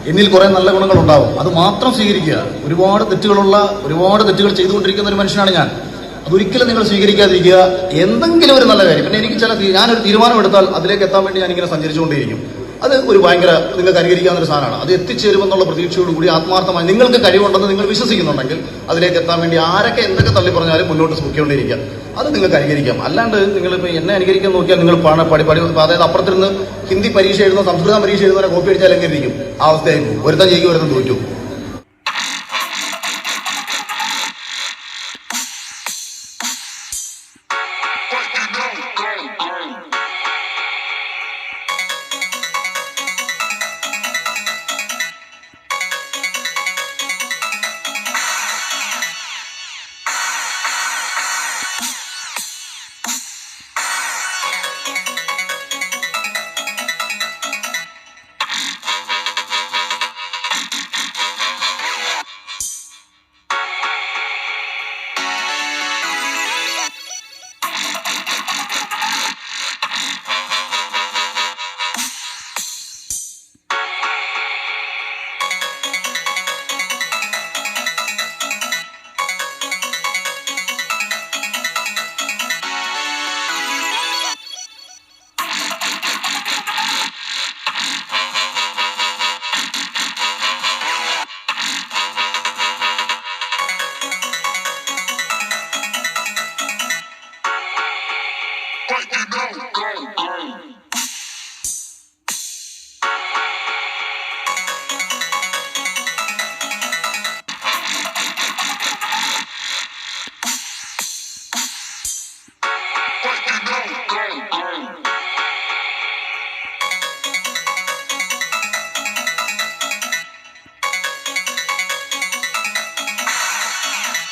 എന്നിൽ കുറെ നല്ല ഗുണങ്ങളുണ്ടാവും, അത് മാത്രം സ്വീകരിക്കുക. ഒരുപാട് തെറ്റുകൾ ചെയ്തുകൊണ്ടിരിക്കുന്ന ഒരു മനുഷ്യനാണ് ഞാൻ. അതൊരിക്കലും നിങ്ങൾ സ്വീകരിക്കാതിരിക്കുക. എന്തെങ്കിലും ഒരു നല്ല കാര്യം, പിന്നെ എനിക്ക് ഞാനൊരു തീരുമാനമെടുത്താൽ അതിലേക്ക് എത്താൻ വേണ്ടി ഞാനിങ്ങനെ സഞ്ചരിച്ചുകൊണ്ടേയിരിക്കും. അത് ഒരു ഭയങ്കര നിങ്ങൾക്ക് അനുകരിക്കാവുന്ന ഒരു സാധനമാണ്. അത് എത്തിച്ചേരുമെന്നുള്ള പ്രതീക്ഷയോടുകൂടി ആത്മാർത്ഥമായി നിങ്ങൾക്ക് കഴിവുണ്ടെന്ന് നിങ്ങൾ വിശ്വസിക്കുന്നുണ്ടെങ്കിൽ അതിലേക്ക് എത്താൻ വേണ്ടി ആരൊക്കെ എന്തൊക്കെ തള്ളി പറഞ്ഞാലും മുന്നോട്ട് സൂക്ഷിച്ചുകൊണ്ടിരിക്കുക. അത് നിങ്ങൾക്ക് അനുകരിക്കാം. അല്ലാണ്ട് നിങ്ങളിപ്പോൾ എന്നെ അനുകരിക്കാൻ നോക്കിയാൽ നിങ്ങൾ അതായത് അപ്പുറത്തിരുന്ന് ഹിന്ദി പരീക്ഷ എഴുതുന്ന സംസ്കൃതം പരീക്ഷ എഴുതുന്നവരെ കോപ്പി അടിച്ചാൽ എങ്ങനെ ഇരിക്കും? ആ അവസ്ഥയായി പോകും. ഒരുത്തൻ ജയിക്കും, ഒരുത്തൻ തോറ്റു.